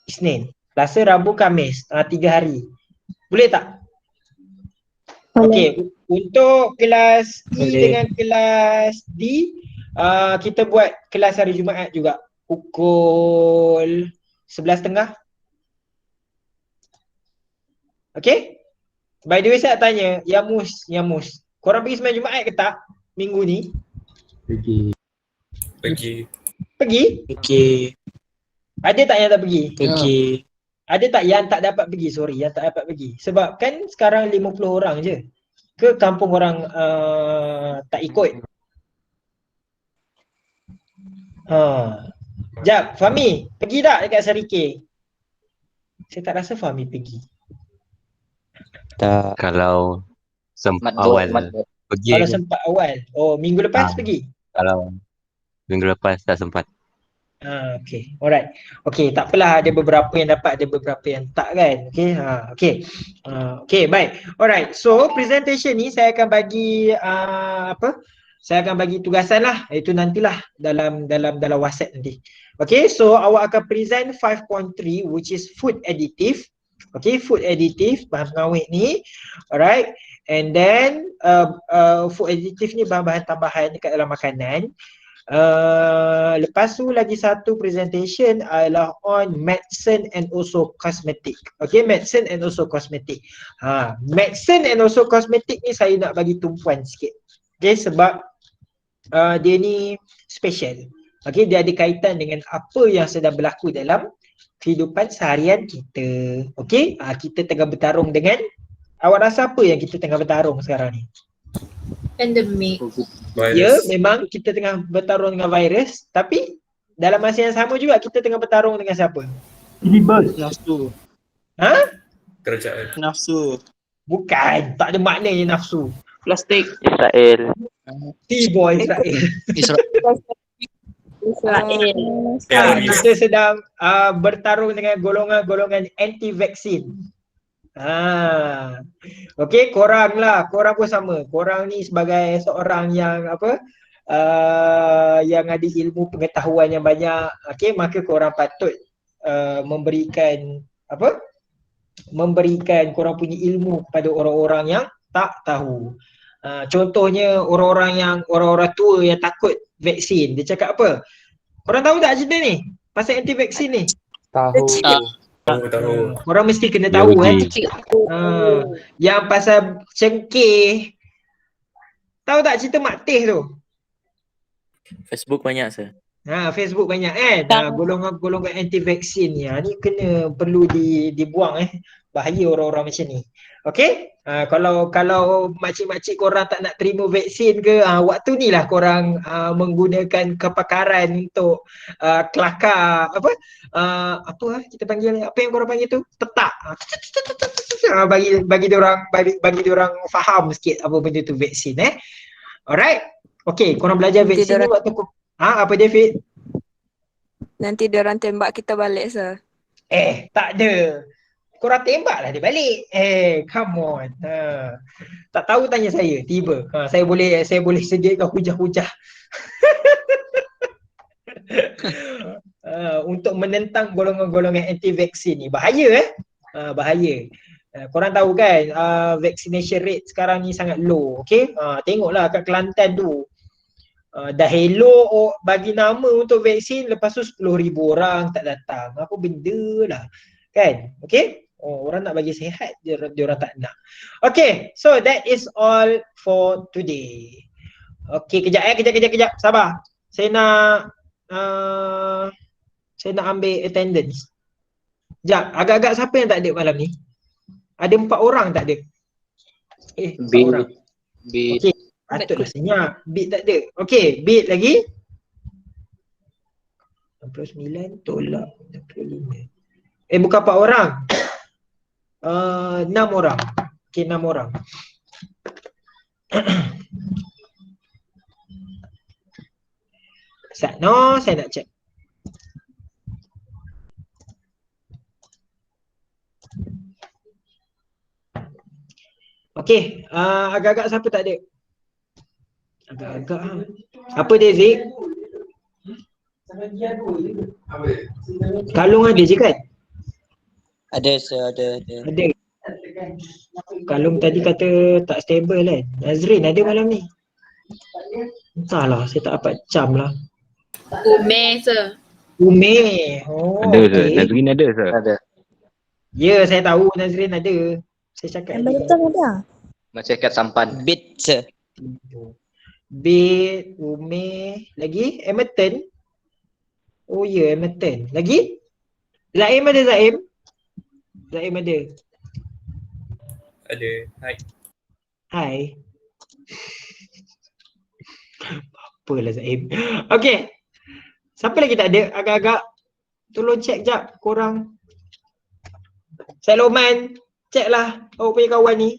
Isnin. Selasa, Rabu, Khamis. 3 hari. Boleh tak? Okey. Untuk kelas E dengan kelas D, kita buat kelas hari Jumaat juga. Pukul 11.30. Okey? By the way saya tanya, Yamus. Korang pergi sembang Jumaat ke tak? Minggu ni? Pergi. Ada tak yang tak pergi? Ada tak yang tak dapat pergi? Yang tak dapat pergi. Sebab kan sekarang 50 orang je. Ke kampung orang tak ikut? Jap, Fahmi, pergi tak dekat Sarike? Saya tak rasa Fahmi pergi. Tak. Kalau sempat awal pergi. Kalau sempat awal. Oh, minggu lepas pergi? Kalau minggu lepas tak sempat. Okay. Alright. Okay, tak apalah, ada beberapa yang dapat, ada beberapa yang tak kan. Okay. Okay, baik. Alright. So, presentation ni saya akan bagi Saya akan bagi tugasan lah. Itu nantilah dalam WhatsApp nanti. Okay, so awak akan present 5.3 which is food additive. Okay, food additive, bahan pengawet ni. Alright. And then food additive ni bahan-bahan tambahan dekat dalam makanan. Lepas tu lagi satu presentation adalah on medicine and also cosmetic. Okay, medicine and also cosmetic. Medicine and also cosmetic ni saya nak bagi tumpuan sikit. Okay, sebab dia ni special. Okay, dia ada kaitan dengan apa yang sedang berlaku dalam kehidupan seharian kita. Okay, kita tengah bertarung dengan, awak rasa apa yang kita tengah bertarung sekarang ni? Pandemic. Ya, memang kita tengah bertarung dengan virus, tapi dalam masa yang sama juga kita tengah bertarung dengan siapa? Nafsu. Kerajaan. Nafsu. Bukan, tak ada maknanya nafsu. Plastik. Israel. T-boy Israel. Kita sedang bertarung dengan golongan-golongan anti-vaksin. Okay, korang pun sama. Korang ni sebagai seorang yang yang ada ilmu pengetahuan yang banyak, okay, maka korang patut memberikan korang punya ilmu kepada orang-orang yang tak tahu. Contohnya orang-orang tua yang takut vaksin, dia cakap apa? Korang tahu tak cerita ni? Pasal anti vaksin ni? Tahu. Korang mesti kena tahu yang pasal cengkeh. Tahu tak cerita Mak Teh tu? Facebook banyak sir. Facebook banyak kan. Golongan anti vaksin ni perlu dibuang bahaya orang-orang macam ni. Okey? Kalau makcik-makcik korang tak nak terima vaksin ke, waktu ni lah korang menggunakan kepakaran untuk kelakar kita panggil, apa yang korang panggil tu? Tetak. Bagi diorang faham sikit apa benda tu vaksin Alright. Okey, korang belajar vaksin ni waktu apa David? Nanti diorang tembak kita balik sir. Tak ada. Korang tembaklah dia balik. Come on. Tak tahu tanya saya, tiba. Saya boleh sediakan hujah-hujah. Untuk menentang golongan-golongan anti-vaksin ni. Bahaya bahaya. Korang tahu kan vaccination rate sekarang ni sangat low, okay? Tengoklah kat Kelantan tu. Dah elok bagi nama untuk vaksin, lepas tu 10,000 orang tak datang. Apa benda lah, kan? Okay? Orang nak bagi sihat, dia orang tak nak. Okay, so that is all for today. Okay, kejap. Sabar. Saya nak ambil attendance. Sekejap, agak-agak siapa yang tak ada malam ni? Ada 4 orang tak ada? 4 orang. Okay, patutlah senyap. Beat tak ada. Okay, beat lagi. 69 tolak 65. Bukan 4 orang. 6 orang. Okay, 6 orang. No, saya nak check. Okay, agak-agak siapa tak ada? Agak-agak apa dia, Zik? Kalung ada je kan? Ada sir, ada. Ada. Kalung tadi kata tak stable kan? Nazrin ada malam ni? Entahlah, saya tak dapat cam lah. Umeh sir. Umeh. Ada sir, Nazrin ada sir. Ada. Ya, saya tahu Nazrin ada. Saya cakap ada. Macam kat sampan. Bit sir. Bit, Umeh, lagi Emerton. Oh ya, Emerton. Lagi? Zaim ada Zaim? Zaim ada. Ada. Hai. Hai. Apalah Zaim. Okay. Siapa lagi tak ada? Agak-agak tolong check jap korang. Saloman, check lah awak punya kawan ni.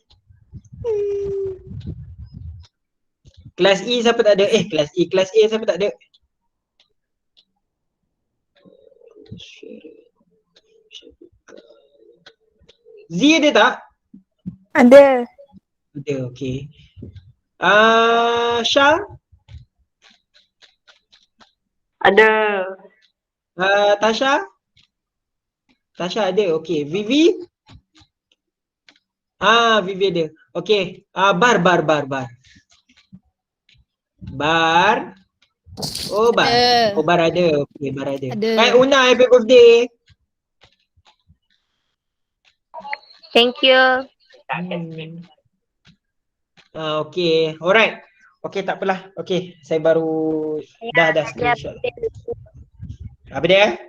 Kelas E siapa tak ada? Kelas E, kelas A siapa tak ada? Z ada tak? Ada. Ada, okey. Syah? Ada. Tasha? Tasha ada, okey. Vivi? Vivi ada. Okey. Bar. Bar. Oh, Bar. Oh, Bar ada. Okey, Bar ada. Hai, Una, happy birthday. Thank you. Okey. Alright. Okey, tak apalah. Okey, saya baru dah screenshot. Apa dia?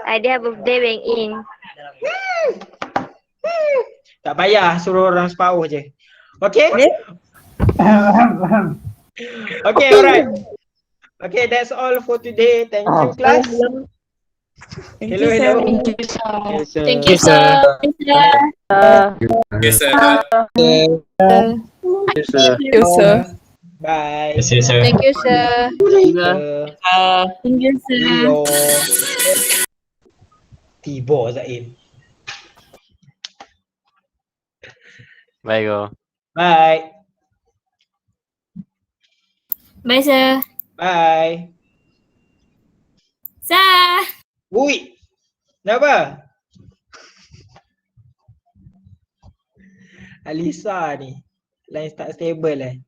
Ada birthday Bang In. Tak payah, suruh orang separuh je. Okey? Okay, alright. Okay, that's all for today. Thank you, class. Hello. Thank you sir. Yes, sir. You sir. Bye. Yes, sir. Thank you sir. Thank you, sir. Tiba Zaim. Bye go. Bye. Bye sir. Bye. Sir. Ui. Kenapa? Alisa ni line tak stable